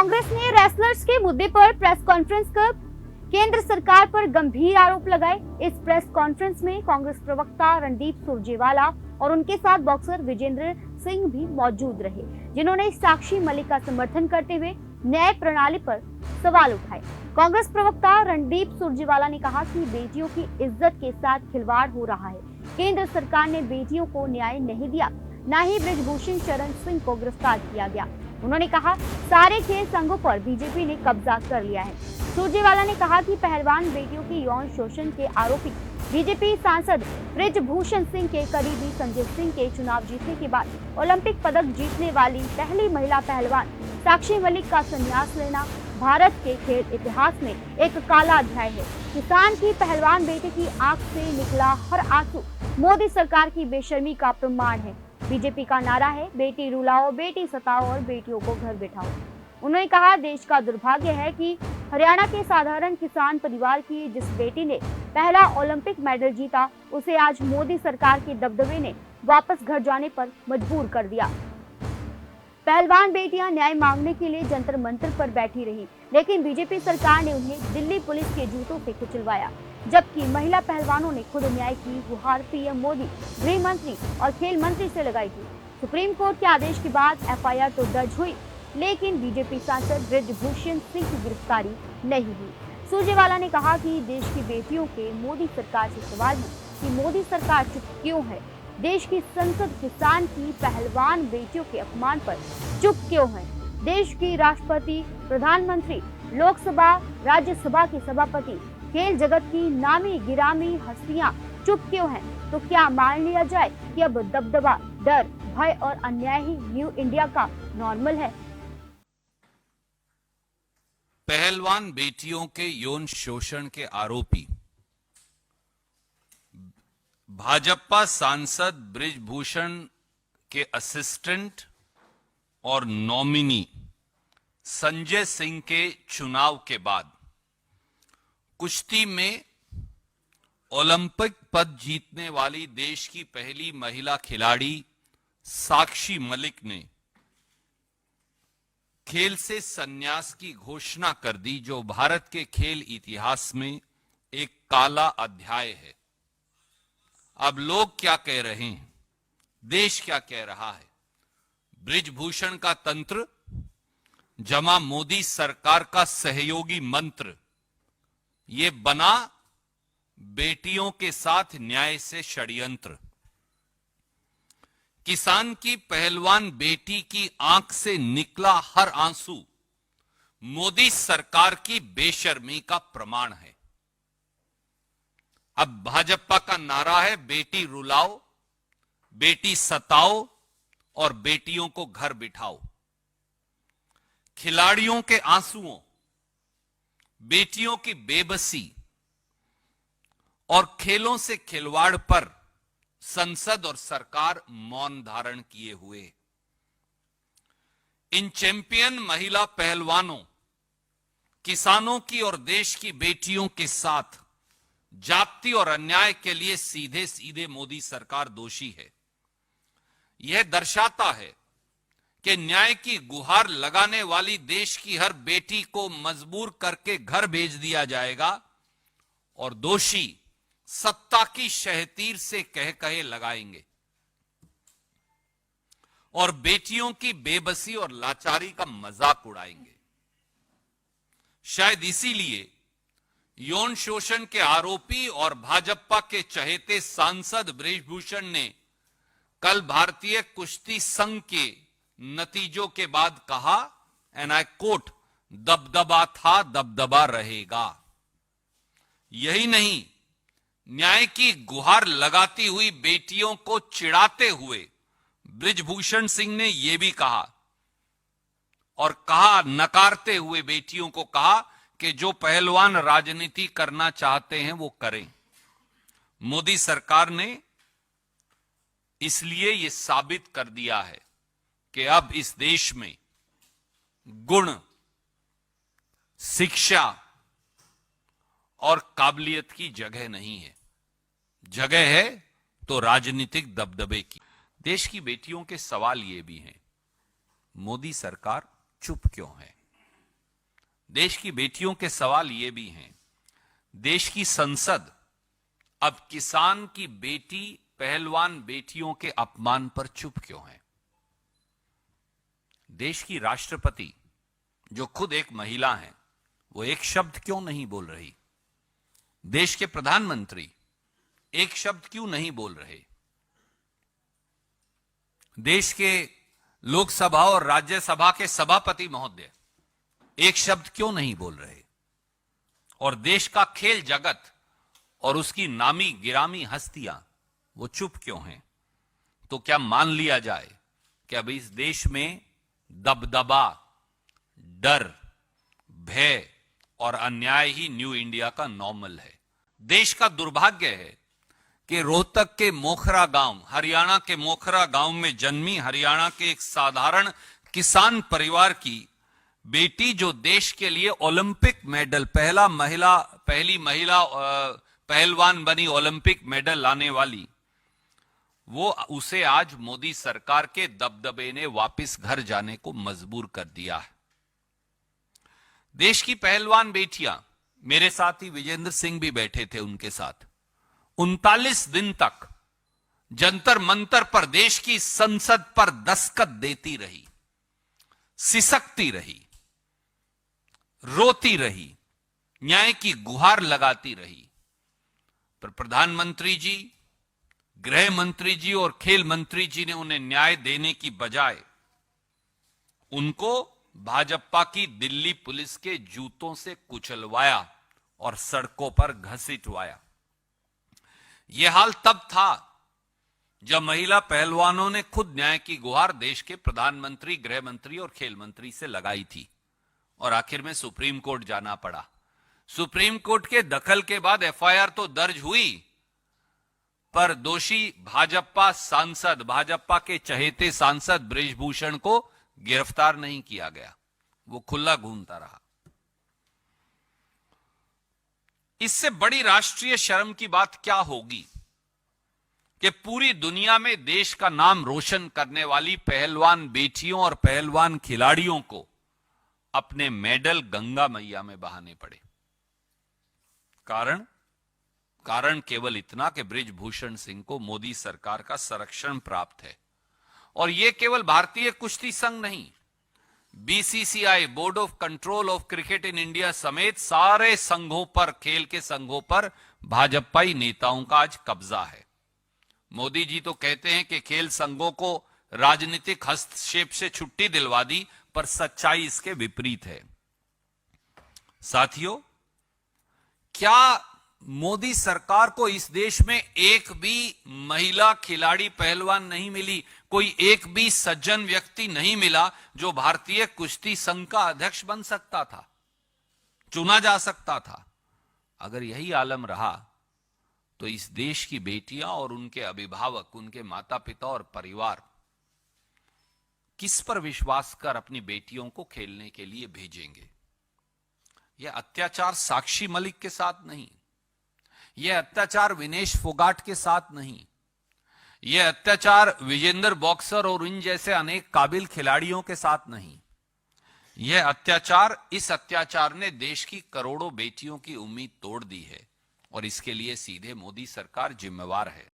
कांग्रेस ने रेसलर्स के मुद्दे पर प्रेस कॉन्फ्रेंस कर केंद्र सरकार पर गंभीर आरोप लगाए। इस प्रेस कॉन्फ्रेंस में कांग्रेस प्रवक्ता रणदीप सुरजेवाला और उनके साथ बॉक्सर विजेंद्र सिंह भी मौजूद रहे, जिन्होंने साक्षी मलिक का समर्थन करते हुए न्याय प्रणाली पर सवाल उठाए। कांग्रेस प्रवक्ता रणदीप सुरजेवाला ने कहा कि बेटियों की इज्जत के साथ खिलवाड़ हो रहा है। केंद्र सरकार ने बेटियों को न्याय नहीं दिया, न ही बृजभूषण शरण सिंह को गिरफ्तार किया गया। उन्होंने कहा, सारे खेल संघों पर बीजेपी ने कब्जा कर लिया है। सुरजेवाला ने कहा कि पहलवान बेटियों की यौन शोषण के आरोपी बीजेपी सांसद बृजभूषण सिंह के करीबी संजय सिंह के चुनाव जीतने के बाद ओलंपिक पदक जीतने वाली पहली महिला पहलवान साक्षी मलिक का संन्यास लेना भारत के खेल इतिहास में एक काला अध्याय है। किसान की पहलवान बेटे की आंख से निकला हर आंसू मोदी सरकार की बेशर्मी का प्रमाण है। बीजेपी का नारा है, बेटी रुलाओ, बेटी सताओ और बेटियों को घर बिठाओ। उन्होंने कहा, देश का दुर्भाग्य है कि हरियाणा के साधारण किसान परिवार की जिस बेटी ने पहला ओलंपिक मेडल जीता, उसे आज मोदी सरकार के दबदबे ने वापस घर जाने पर मजबूर कर दिया। पहलवान बेटियां न्याय मांगने के लिए जंतर मंतर पर बैठी रही, लेकिन बीजेपी सरकार ने उन्हें दिल्ली पुलिस के जूतों से कुचलवाया, जबकि महिला पहलवानों ने खुद न्याय की गुहार पीएम मोदी, गृह मंत्री और खेल मंत्री से लगाई थी। सुप्रीम कोर्ट के आदेश के बाद एफआईआर तो दर्ज हुई, लेकिन बीजेपी सांसद बृजभूषण सिंह की गिरफ्तारी नहीं हुई। सुरजेवाला ने कहा कि देश की बेटियों के मोदी सरकार से सवाल है कि मोदी सरकार चुप क्यों है। देश की संसद किसान की पहलवान बेटियों के अपमान पर चुप क्यों है। देश की राष्ट्रपति, प्रधानमंत्री, लोकसभा, राज्यसभा के सभापति, खेल जगत की नामी गिरामी हस्तियां चुप क्यों हैं? तो क्या मान लिया जाए कि अब दबदबा, डर, भय और अन्याय ही न्यू इंडिया का नॉर्मल है? पहलवान बेटियों के यौन शोषण के आरोपी भाजपा सांसद बृजभूषण के असिस्टेंट और नॉमिनी संजय सिंह के चुनाव के बाद कुश्ती में ओलंपिक पद जीतने वाली देश की पहली महिला खिलाड़ी साक्षी मलिक ने खेल से संन्यास की घोषणा कर दी, जो भारत के खेल इतिहास में एक काला अध्याय है। अब लोग क्या कह रहे हैं, देश क्या कह रहा है? बृजभूषण का तंत्र जमा मोदी सरकार का सहयोगी मंत्र, ये बना बेटियों के साथ न्याय से षड्यंत्र। किसान की पहलवान बेटी की आंख से निकला हर आंसू मोदी सरकार की बेशर्मी का प्रमाण है। अब भाजपा का नारा है, बेटी रुलाओ, बेटी सताओ और बेटियों को घर बिठाओ। खिलाड़ियों के आंसुओं, बेटियों की बेबसी और खेलों से खिलवाड़ पर संसद और सरकार मौन धारण किए हुए। इन चैंपियन महिला पहलवानों, किसानों की और देश की बेटियों के साथ जाति और अन्याय के लिए सीधे सीधे मोदी सरकार दोषी है। यह दर्शाता है कि न्याय की गुहार लगाने वाली देश की हर बेटी को मजबूर करके घर भेज दिया जाएगा और दोषी सत्ता की शहतीर से कह कहे लगाएंगे और बेटियों की बेबसी और लाचारी का मजाक उड़ाएंगे। शायद इसीलिए यौन शोषण के आरोपी और भाजपा के चहेते सांसद बृजभूषण ने कल भारतीय कुश्ती संघ के नतीजों के बाद कहा, एंड आई कोट, दबदबा था, दबदबा रहेगा। यही नहीं, न्याय की गुहार लगाती हुई बेटियों को चिढ़ाते हुए बृजभूषण सिंह ने यह भी कहा और कहा, नकारते हुए बेटियों को कहा कि जो पहलवान राजनीति करना चाहते हैं वो करें। मोदी सरकार ने इसलिए यह साबित कर दिया है कि अब इस देश में गुण, शिक्षा और काबिलियत की जगह नहीं है। जगह है तो राजनीतिक दबदबे की। देश की बेटियों के सवाल ये भी हैं, मोदी सरकार चुप क्यों है? देश की बेटियों के सवाल ये भी हैं, देश की संसद अब किसान की बेटी, पहलवान बेटियों के अपमान पर चुप क्यों है? देश की राष्ट्रपति, जो खुद एक महिला हैं, वो एक शब्द क्यों नहीं बोल रही? देश के प्रधानमंत्री एक शब्द क्यों नहीं बोल रहे? देश के लोकसभा और राज्यसभा के सभापति महोदय एक शब्द क्यों नहीं बोल रहे? और देश का खेल जगत और उसकी नामी गिरामी हस्तियां वो चुप क्यों हैं? तो क्या मान लिया जाए कि अब इस देश में दबदबा, डर, भय और अन्याय ही न्यू इंडिया का नॉर्मल है? देश का दुर्भाग्य है कि रोहतक के मोखरा गांव, हरियाणा के मोखरा गांव में जन्मी हरियाणा के एक साधारण किसान परिवार की बेटी, जो देश के लिए ओलंपिक मेडल, पहली महिला पहलवान बनी ओलंपिक मेडल लाने वाली, वो उसे आज मोदी सरकार के दबदबे ने वापस घर जाने को मजबूर कर दिया है। देश की पहलवान बेटियां, मेरे साथ ही विजेंद्र सिंह भी बैठे थे उनके साथ, 39 दिन तक जंतर मंतर पर देश की संसद पर दस्तखत देती रही, सिसकती रही, रोती रही, न्याय की गुहार लगाती रही। पर प्रधानमंत्री जी, गृह मंत्री जी और खेल मंत्री जी ने उन्हें न्याय देने की बजाय उनको भाजपा की दिल्ली पुलिस के जूतों से कुचलवाया और सड़कों पर घसीटवाया। यह हाल तब था जब महिला पहलवानों ने खुद न्याय की गुहार देश के प्रधानमंत्री, गृह मंत्री और खेल मंत्री से लगाई थी और आखिर में सुप्रीम कोर्ट जाना पड़ा। सुप्रीम कोर्ट के दखल के बाद एफआईआर तो दर्ज हुई, पर दोषी भाजपा सांसद, भाजपा के चहेते सांसद बृजभूषण को गिरफ्तार नहीं किया गया, वो खुला घूमता रहा। इससे बड़ी राष्ट्रीय शर्म की बात क्या होगी कि पूरी दुनिया में देश का नाम रोशन करने वाली पहलवान बेटियों और पहलवान खिलाड़ियों को अपने मेडल गंगा मैया में बहाने पड़े। कारण केवल इतना कि बृजभूषण सिंह को मोदी सरकार का संरक्षण प्राप्त है। और यह केवल भारतीय कुश्ती संघ नहीं, BCCI, board of control of cricket in India समेत सारे संघों पर, खेल के संघों पर भाजपाई नेताओं का आज कब्जा है। मोदी जी तो कहते हैं कि खेल संघों को राजनीतिक हस्तक्षेप से छुट्टी दिलवा दी, पर सच्चाई इसके विपरीत है। साथियों, क्या मोदी सरकार को इस देश में एक भी महिला खिलाड़ी, पहलवान नहीं मिली? कोई एक भी सज्जन व्यक्ति नहीं मिला जो भारतीय कुश्ती संघ का अध्यक्ष बन सकता था, चुना जा सकता था? अगर यही आलम रहा तो इस देश की बेटियां और उनके अभिभावक, उनके माता पिता और परिवार किस पर विश्वास कर अपनी बेटियों को खेलने के लिए भेजेंगे? यह अत्याचार साक्षी मलिक के साथ नहीं, यह अत्याचार विनेश फोगाट के साथ नहीं, यह अत्याचार विजेंद्र बॉक्सर और इन जैसे अनेक काबिल खिलाड़ियों के साथ नहीं। यह अत्याचार, इस अत्याचार ने देश की करोड़ों बेटियों की उम्मीद तोड़ दी है और इसके लिए सीधे मोदी सरकार जिम्मेवार है।